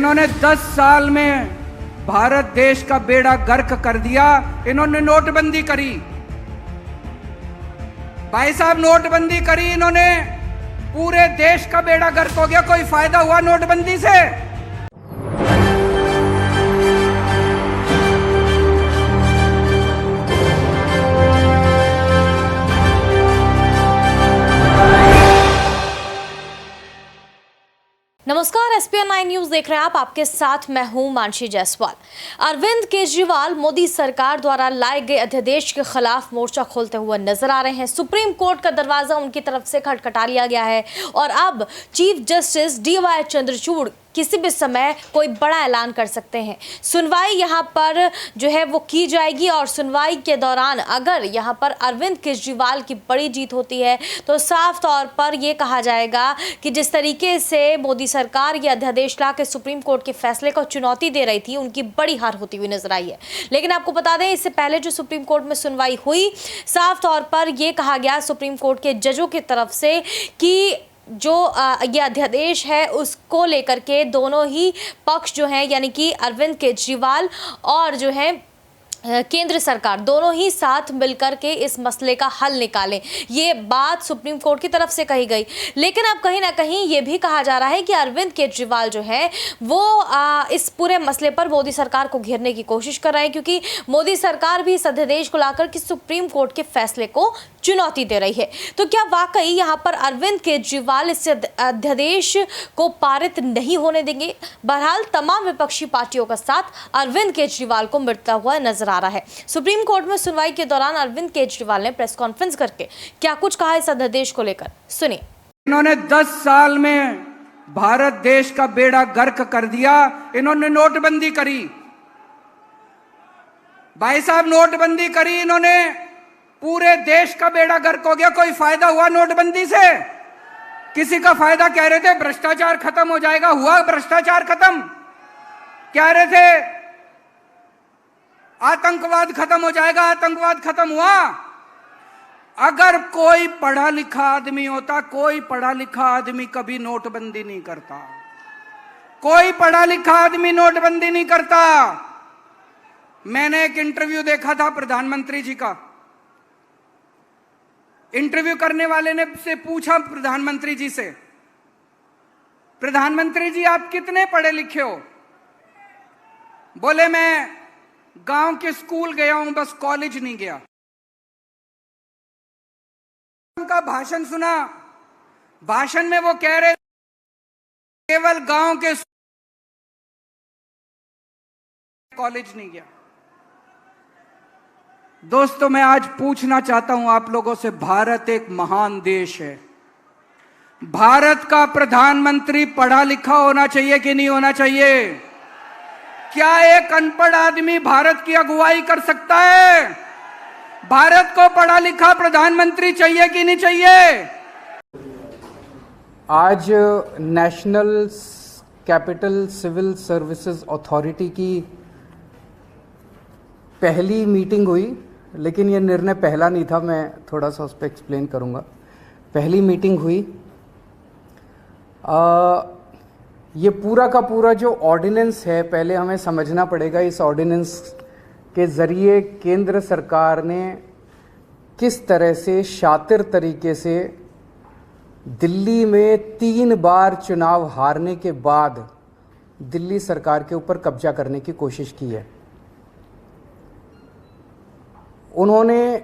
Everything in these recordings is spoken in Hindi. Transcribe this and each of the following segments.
इन्होंने 10 साल में भारत देश का बेड़ा गर्क कर दिया। इन्होंने नोटबंदी करी, भाई साहब नोटबंदी करी इन्होंने, पूरे देश का बेड़ा गर्क हो गया। कोई फायदा हुआ नोटबंदी से? नमस्कार, SPN 9 न्यूज देख रहे हैं आप। आपके साथ मैं हूं मानसी जायसवाल। अरविंद केजरीवाल मोदी सरकार द्वारा लाए गए अध्यादेश के खिलाफ मोर्चा खोलते हुए नजर आ रहे हैं। सुप्रीम कोर्ट का दरवाजा उनकी तरफ से खटखटा लिया गया है और अब चीफ जस्टिस DY चंद्रचूड़ किसी भी समय कोई बड़ा ऐलान कर सकते हैं। सुनवाई यहाँ पर जो है वो की जाएगी और सुनवाई के दौरान अगर यहाँ पर अरविंद केजरीवाल की बड़ी जीत होती है तो साफ तौर पर ये कहा जाएगा कि जिस तरीके से मोदी सरकार ये अध्यादेश ला के सुप्रीम कोर्ट के फैसले को चुनौती दे रही थी, उनकी बड़ी हार होती हुई नजर आई है। लेकिन आपको बता दें, इससे पहले जो सुप्रीम कोर्ट में सुनवाई हुई, साफ तौर पर यह कहा गया सुप्रीम कोर्ट के जजों की तरफ से कि जो ये अध्यादेश है उसको लेकर के दोनों ही पक्ष जो है यानी कि अरविंद केजरीवाल और जो है केंद्र सरकार दोनों ही साथ मिलकर के इस मसले का हल निकालें, ये बात सुप्रीम कोर्ट की तरफ से कही गई। लेकिन अब कहीं ना कहीं ये भी कहा जा रहा है कि अरविंद केजरीवाल जो है वो इस पूरे मसले पर मोदी सरकार को घेरने की कोशिश कर रहे हैं, क्योंकि मोदी सरकार भी इस अध्यादेश को लाकर के सुप्रीम कोर्ट के फैसले को चुनौती दे रही है। तो क्या वाकई यहाँ पर अरविंद केजरीवाल इस अध्यादेश को पारित नहीं होने देंगे? बहरहाल तमाम विपक्षी पार्टियों का साथ अरविंद केजरीवाल को मिलता हुआ नजर आ रहा है। सुप्रीम कोर्ट में सुनवाई के दौरान अरविंद केजरीवाल ने प्रेस कॉन्फ्रेंस करके क्या कुछ कहा इस अध्यादेश को लेकर, सुनिए। इन्होंने 10 साल में भारत देश का बेड़ा गर्क कर दिया। इन्होंने नोटबंदी करी, भाई साहब नोटबंदी करी इन्होंने, पूरे देश का बेड़ा गर्क हो गया। कोई फायदा हुआ नोटबंदी से? किसी का फायदा? कह रहे थे भ्रष्टाचार खत्म हो जाएगा, हुआ भ्रष्टाचार खत्म? कह रहे थे आतंकवाद खत्म हो जाएगा, आतंकवाद खत्म हुआ? अगर कोई पढ़ा लिखा आदमी होता, कोई पढ़ा लिखा आदमी कभी नोटबंदी नहीं करता। कोई पढ़ा लिखा आदमी नोटबंदी नहीं करता। मैंने एक इंटरव्यू देखा था प्रधानमंत्री जी का। इंटरव्यू करने वाले ने से पूछा प्रधानमंत्री जी से, प्रधानमंत्री जी आप कितने पढ़े लिखे हो? बोले मैं गांव के स्कूल गया हूं, बस कॉलेज नहीं गया। उनका भाषण सुना, भाषण में वो कह रहे केवल गांव के कॉलेज नहीं गया। दोस्तों मैं आज पूछना चाहता हूं आप लोगों से, भारत एक महान देश है। भारत का प्रधानमंत्री पढ़ा लिखा होना चाहिए कि नहीं होना चाहिए? क्या एक अनपढ़ आदमी भारत की अगुवाई कर सकता है? भारत को पढ़ा लिखा प्रधानमंत्री चाहिए कि नहीं चाहिए? आज national capital civil services authority की पहली मीटिंग हुई, लेकिन ये निर्णय पहला नहीं था, मैं थोड़ा सा उस पर एक्सप्लेन करूँगा। पहली मीटिंग हुई, ये पूरा का पूरा जो ऑर्डिनेंस है, पहले हमें समझना पड़ेगा इस ऑर्डिनेंस के ज़रिए केंद्र सरकार ने किस तरह से शातिर तरीके से दिल्ली में 3 बार चुनाव हारने के बाद दिल्ली सरकार के ऊपर कब्जा करने की कोशिश की है। उन्होंने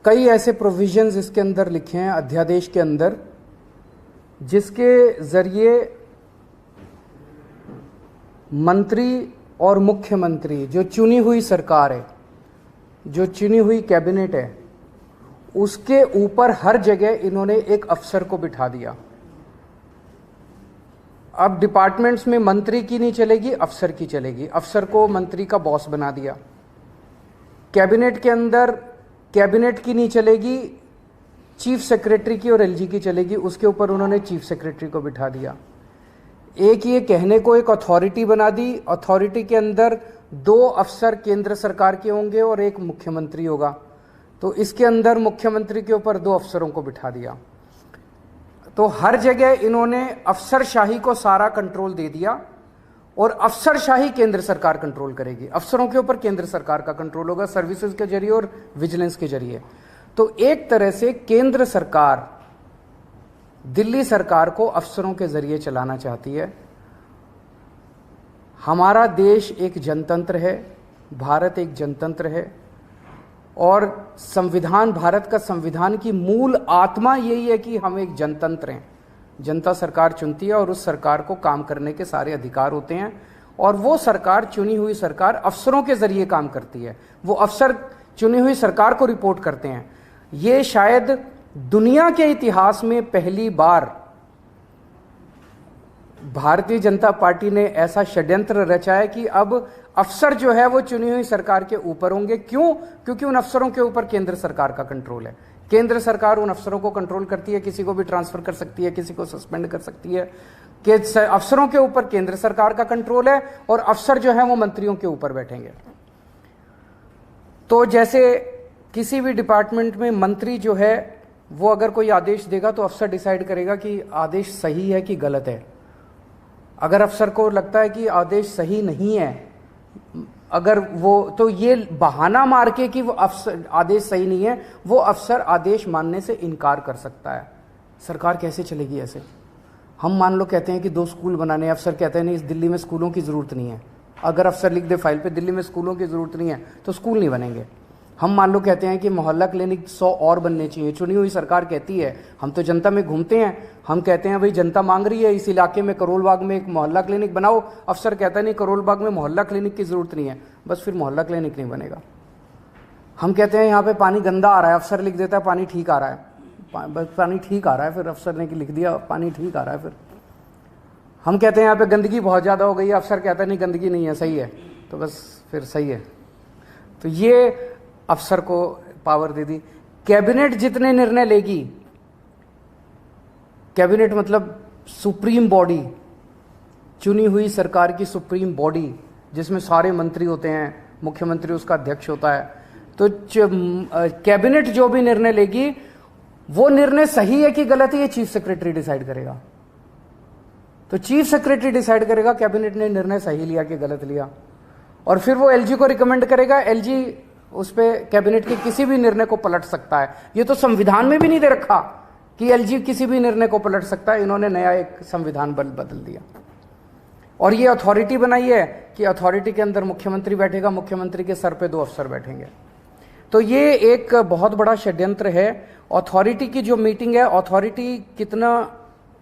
कई ऐसे प्रोविजंस इसके अंदर लिखे हैं अध्यादेश के अंदर, जिसके ज़रिए मंत्री और मुख्यमंत्री, जो चुनी हुई सरकार है, जो चुनी हुई कैबिनेट है, उसके ऊपर हर जगह इन्होंने एक अफसर को बिठा दिया। अब डिपार्टमेंट्स में मंत्री की नहीं चलेगी, अफसर की चलेगी। अफसर को मंत्री का बॉस बना दिया। कैबिनेट के अंदर कैबिनेट की नहीं चलेगी, चीफ सेक्रेटरी की और LG की चलेगी, उसके ऊपर उन्होंने चीफ सेक्रेटरी को बिठा दिया। एक ये कहने को एक अथॉरिटी बना दी, अथॉरिटी के अंदर 2 अफसर केंद्र सरकार के होंगे और एक मुख्यमंत्री होगा, तो इसके अंदर मुख्यमंत्री के ऊपर 2 अफसरों को बिठा दिया। तो हर जगह इन्होंने अफसरशाही को सारा कंट्रोल दे दिया और अफसरशाही केंद्र सरकार कंट्रोल करेगी। अफसरों के ऊपर केंद्र सरकार का कंट्रोल होगा सर्विसेज के जरिए और विजिलेंस के जरिए। तो एक तरह से केंद्र सरकार दिल्ली सरकार को अफसरों के जरिए चलाना चाहती है। हमारा देश एक जनतंत्र है, भारत एक जनतंत्र है, और संविधान, भारत का संविधान की मूल आत्मा यही है कि हम एक जनतंत्र हैं। जनता सरकार चुनती है और उस सरकार को काम करने के सारे अधिकार होते हैं, और वो सरकार, चुनी हुई सरकार अफसरों के जरिए काम करती है। वो अफसर चुनी हुई सरकार को रिपोर्ट करते हैं। ये शायद दुनिया के इतिहास में पहली बार भारतीय जनता पार्टी ने ऐसा षड्यंत्र रचा है कि अब अफसर जो है वो चुनी हुई सरकार के ऊपर होंगे। क्यों? क्योंकि उन अफसरों के ऊपर केंद्र सरकार का कंट्रोल है। केंद्र सरकार उन अफसरों को कंट्रोल करती है, किसी को भी ट्रांसफर कर सकती है, किसी को सस्पेंड कर सकती है। कि अफसरों के ऊपर केंद्र सरकार का कंट्रोल है और अफसर जो है वो मंत्रियों के ऊपर बैठेंगे। तो जैसे किसी भी डिपार्टमेंट में मंत्री जो है वो अगर कोई आदेश देगा तो अफसर डिसाइड करेगा कि आदेश सही है कि गलत है। अगर अफसर को लगता है कि आदेश सही नहीं है, अगर वो, तो ये बहाना मार के कि वो अफसर आदेश सही नहीं है, वो अफसर आदेश मानने से इनकार कर सकता है। सरकार कैसे चलेगी ऐसे? हम मान लो कहते हैं कि 2 स्कूल बनाने, अफसर कहते हैं नहीं, इस दिल्ली में स्कूलों की जरूरत नहीं है। अगर अफसर लिख दे फाइल पे दिल्ली में स्कूलों की जरूरत नहीं है तो स्कूल नहीं बनेंगे। हम मान लो कहते हैं कि मोहल्ला क्लिनिक 100 और बनने चाहिए। चुनी हुई सरकार कहती है, हम तो जनता में घूमते हैं, हम कहते हैं भाई जनता मांग रही है इस इलाके में करोल बाग में एक मोहल्ला क्लिनिक बनाओ। अफसर कहता है नहीं, करोल बाग में मोहल्ला क्लिनिक की जरूरत नहीं है, बस फिर मोहल्ला क्लिनिक नहीं बनेगा। हम कहते हैं यहाँ पे पानी गंदा आ रहा है, अफसर लिख देता है पानी ठीक आ रहा है, बस पानी ठीक आ रहा है, फिर अफसर ने लिख दिया पानी ठीक आ रहा है। फिर हम कहते हैं यहाँ पे गंदगी बहुत ज़्यादा हो गई है, अफसर कहता है नहीं गंदगी नहीं है, सही है, तो बस फिर सही है। तो ये अफसर को पावर दे दी। कैबिनेट जितने निर्णय लेगी, कैबिनेट मतलब सुप्रीम बॉडी, चुनी हुई सरकार की सुप्रीम बॉडी जिसमें सारे मंत्री होते हैं, मुख्यमंत्री उसका अध्यक्ष होता है। तो कैबिनेट जो भी निर्णय लेगी वो निर्णय सही है कि गलत है, ये चीफ सेक्रेटरी डिसाइड करेगा। तो चीफ सेक्रेटरी डिसाइड करेगा कैबिनेट ने निर्णय सही लिया कि गलत लिया, और फिर वो एलजी को रिकमेंड करेगा। एलजी उस पे कैबिनेट के किसी भी निर्णय को पलट सकता है। ये तो संविधान में भी नहीं दे रखा कि एलजी किसी भी निर्णय को पलट सकता है। इन्होंने नया एक संविधान बदल दिया और ये अथॉरिटी बनाई है कि अथॉरिटी के अंदर मुख्यमंत्री बैठेगा, मुख्यमंत्री के सर पे 2 अफसर बैठेंगे। तो ये एक बहुत बड़ा षड्यंत्र है। अथॉरिटी की जो मीटिंग है, अथॉरिटी कितना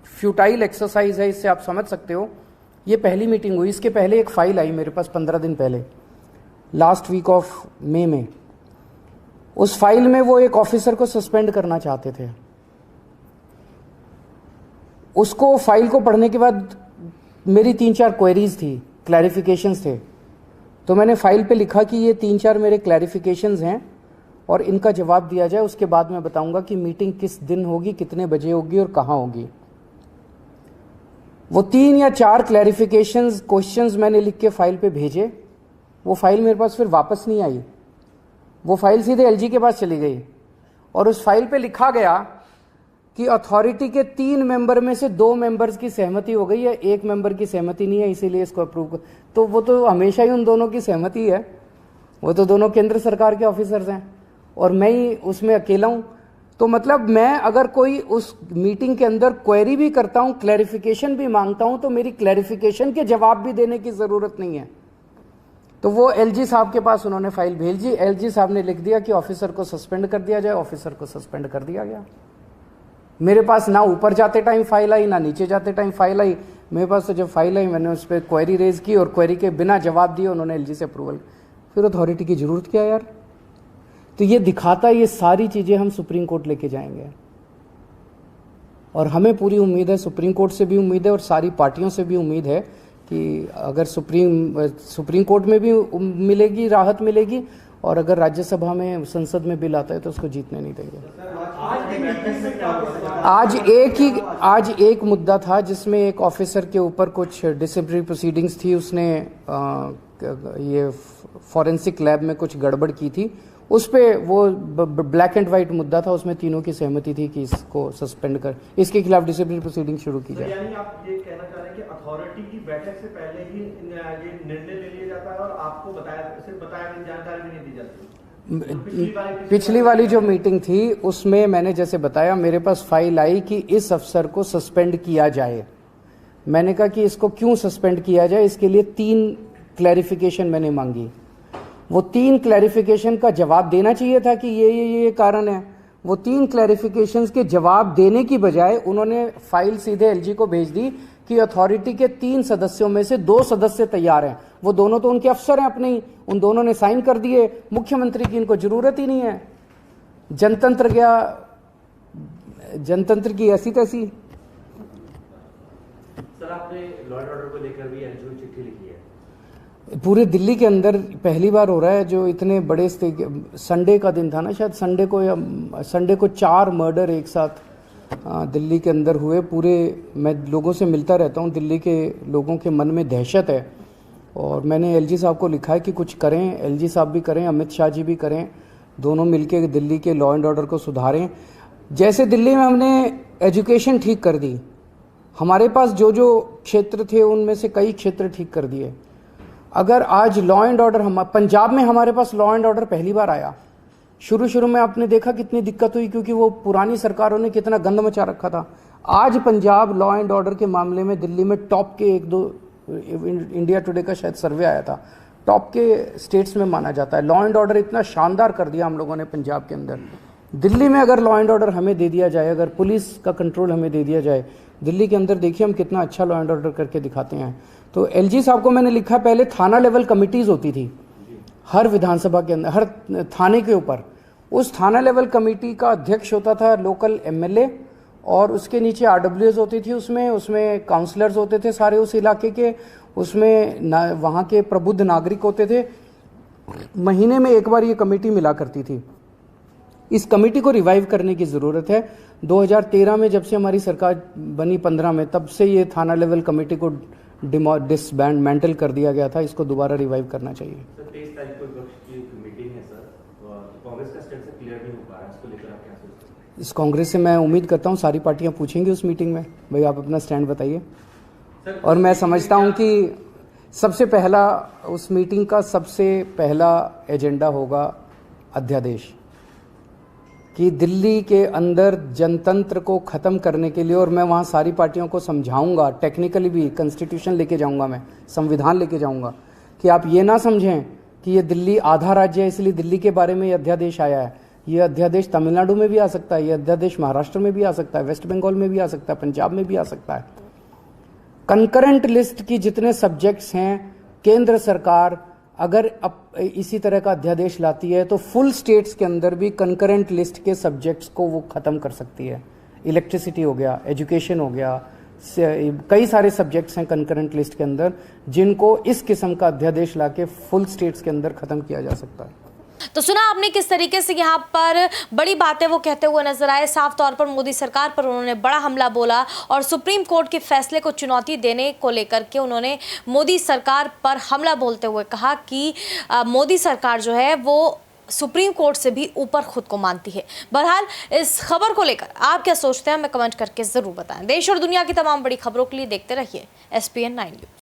फ्यूटाइल एक्सरसाइज है इससे आप समझ सकते हो। ये पहली मीटिंग हुई, इसके पहले एक फाइल आई मेरे पास 15 दिन पहले, लास्ट वीक ऑफ मई में। उस फाइल में वो एक ऑफिसर को सस्पेंड करना चाहते थे। उसको फाइल को पढ़ने के बाद मेरी 3-4 क्वेरीज थी, क्लैरिफिकेशंस थे। तो मैंने फाइल पे लिखा कि ये 3-4 मेरे क्लैरिफिकेशंस हैं और इनका जवाब दिया जाए। उसके बाद मैं बताऊंगा कि मीटिंग किस दिन होगी, कितने बजे होगी और कहाँ होगी। वो 3 या 4 क्लैरिफिकेशंस क्वेश्चंस मैंने लिख के फाइल पे भेजे। वो फाइल मेरे पास फिर वापस नहीं आई, वो फाइल सीधे एलजी के पास चली गई और उस फाइल पे लिखा गया कि अथॉरिटी के 3 मेंबर में से 2 मेंबर्स की सहमति हो गई है, 1 मेंबर की सहमति नहीं है, इसीलिए इसको अप्रूव। तो वो तो हमेशा ही उन दोनों की सहमति है, वो तो दोनों केंद्र सरकार के ऑफिसर्स हैं और मैं ही उसमें अकेला हूं। तो मतलब मैं अगर कोई उस मीटिंग के अंदर क्वेरी भी करता हूं, क्लैरिफिकेशन भी मांगता हूं, तो मेरी क्लैरिफिकेशन के जवाब भी देने की जरूरत नहीं है। तो वो एलजी साहब के पास उन्होंने फाइल भेजी, एलजी साहब ने लिख दिया कि ऑफिसर को सस्पेंड कर दिया जाए। ऑफिसर को सस्पेंड कर दिया गया। मेरे पास ना ऊपर जाते टाइम फाइल आई, ना नीचे जाते टाइम फाइल आई। मेरे पास तो जब फाइल आई मैंने उस पर क्वेरी रेज की और क्वेरी के बिना जवाब दिए उन्होंने एलजी से अप्रूवल। फिर अथॉरिटी की जरूरत क्या यार? तो ये दिखाता है ये सारी चीजें हम सुप्रीम कोर्ट लेके जाएंगे और हमें पूरी उम्मीद है, सुप्रीम कोर्ट से भी उम्मीद है और सारी पार्टियों से भी उम्मीद है कि अगर सुप्रीम कोर्ट में भी मिलेगी, राहत मिलेगी, और अगर राज्यसभा में, संसद में बिल आता है तो उसको जीतने नहीं देंगे। आज एक मुद्दा था जिसमें एक ऑफिसर के ऊपर कुछ डिसिप्लिनरी प्रोसीडिंग्स थी। उसने ये फॉरेंसिक लैब में कुछ गड़बड़ की थी, उस पे वो ब्लैक एंड वाइट मुद्दा था, उसमें तीनों की सहमति थी कि इसको सस्पेंड कर, इसके खिलाफ डिसिप्लिनरी प्रोसीडिंग शुरू की जाए। यानी आप ये कहना चाह रहे हैं कि अथॉरिटी की बैठक से पहले ही ये निर्णय ले लिया जाता है और आपको बताया जानकारी भी नहीं दी जाती? पिछली वाली जो मीटिंग थी उसमें मैंने जैसे बताया, मेरे पास फाइल आई कि इस अफसर को सस्पेंड किया जाए। मैंने कहा कि इसको क्यों सस्पेंड किया जाए, इसके लिए 3 क्लैरिफिकेशन मैंने मांगी। वो 3 क्लैरिफिकेशन का जवाब देना चाहिए था कि ये कारण है। वो 3 क्लैरिफिकेशंस के जवाब देने की बजाय उन्होंने फाइल सीधे एलजी को भेज दी कि अथॉरिटी के 3 सदस्यों में से 2 सदस्य तैयार हैं। वो दोनों तो उनके अफसर हैं अपने ही, उन दोनों ने साइन कर दिए। मुख्यमंत्री की इनको जरूरत ही नहीं है। जनतंत्र क्या, जनतंत्र की ऐसी तैसी। सर, आपने लॉ एंड ऑर्डर को लेकर भी एलजी को चिट्ठी लिखी है। पूरे दिल्ली के अंदर पहली बार हो रहा है जो इतने बड़े संडे का दिन था ना, शायद संडे को 4 मर्डर एक साथ दिल्ली के अंदर हुए। पूरे मैं लोगों से मिलता रहता हूँ, दिल्ली के लोगों के मन में दहशत है और मैंने एलजी साहब को लिखा है कि कुछ करें। एलजी साहब भी करें, अमित शाह जी भी करें, दोनों मिलकर दिल्ली के लॉ एंड ऑर्डर को सुधारें। जैसे दिल्ली में हमने एजुकेशन ठीक कर दी, हमारे पास जो जो क्षेत्र थे उनमें से कई क्षेत्र ठीक कर दिए। अगर आज लॉ एंड ऑर्डर, हम पंजाब में हमारे पास लॉ एंड ऑर्डर पहली बार आया। शुरू में आपने देखा कितनी दिक्कत हुई, क्योंकि वो पुरानी सरकारों ने कितना गंद मचा रखा था। आज पंजाब लॉ एंड ऑर्डर के मामले में दिल्ली में टॉप के 1-2, इंडिया टुडे का शायद सर्वे आया था, टॉप के स्टेट्स में माना जाता है। लॉ एंड ऑर्डर इतना शानदार कर दिया हम लोगों ने पंजाब के अंदर। दिल्ली में अगर लॉ एंड ऑर्डर हमें दे दिया जाए, अगर पुलिस का कंट्रोल हमें दे दिया जाए दिल्ली के अंदर, देखिए हम कितना अच्छा लॉ एंड ऑर्डर करके दिखाते हैं। तो एलजी साहब को मैंने लिखा, पहले थाना लेवल कमिटीज होती थी हर विधानसभा के अंदर, हर थाने के ऊपर। उस थाना लेवल कमेटी का अध्यक्ष होता था लोकल एमएलए और उसके नीचे आरडब्ल्यूएस होती थी, उसमें काउंसलर्स होते थे सारे उस इलाके के, उसमें वहाँ के प्रबुद्ध नागरिक होते थे। महीने में एक बार ये कमेटी मिला करती थी। इस कमेटी को रिवाइव करने की ज़रूरत है। 2013 में जब से हमारी सरकार बनी 15 में, तब से ये थाना लेवल कमेटी को डिसबैंडमेंटल कर दिया गया था। इसको दोबारा रिवाइव करना चाहिए। सर, 23 तारीख को विपक्ष की मीटिंग है सर, कांग्रेस का स्टेट से क्लियर नहीं हो पा रहा है, इसको लेकर आप क्या सोचते हैं? इस कांग्रेस से मैं उम्मीद करता हूँ सारी पार्टियां पूछेंगी उस मीटिंग में, भाई आप अपना स्टैंड बताइए। और मैं समझता हूँ कि सबसे पहला उस मीटिंग का सबसे पहला एजेंडा होगा अध्यादेश, कि दिल्ली के अंदर जनतंत्र को ख़त्म करने के लिए, और मैं वहाँ सारी पार्टियों को समझाऊंगा, टेक्निकली भी कॉन्स्टिट्यूशन लेके जाऊंगा, मैं संविधान लेके जाऊंगा, कि आप ये ना समझें कि ये दिल्ली आधा राज्य है इसलिए दिल्ली के बारे में ये अध्यादेश आया है। ये अध्यादेश तमिलनाडु में भी आ सकता है, ये अध्यादेश महाराष्ट्र में भी आ सकता है, वेस्ट बंगाल में भी आ सकता है, पंजाब में भी आ सकता है। कंकरेंट लिस्ट की जितने सब्जेक्ट्स हैं, केंद्र सरकार अगर इसी तरह का अध्यादेश लाती है तो फुल स्टेट्स के अंदर भी कंकरेंट लिस्ट के सब्जेक्ट्स को वो ख़त्म कर सकती है। इलेक्ट्रिसिटी हो गया, एजुकेशन हो गया, कई सारे सब्जेक्ट्स हैं कंकरेंट लिस्ट के अंदर जिनको इस किस्म का अध्यादेश लाके फुल स्टेट्स के अंदर ख़त्म किया जा सकता है। तो सुना आपने किस तरीके से यहाँ पर बड़ी बातें वो कहते हुए नजर आए। साफ तौर पर मोदी सरकार पर उन्होंने बड़ा हमला बोला और सुप्रीम कोर्ट के फैसले को चुनौती देने को लेकर के उन्होंने मोदी सरकार पर हमला बोलते हुए कहा कि मोदी सरकार जो है वो सुप्रीम कोर्ट से भी ऊपर खुद को मानती है। बहरहाल इस खबर को लेकर आप क्या सोचते हैं, हमें कमेंट करके जरूर बताएं। देश और दुनिया की तमाम बड़ी खबरों के लिए देखते रहिए SPN 9 न्यूज।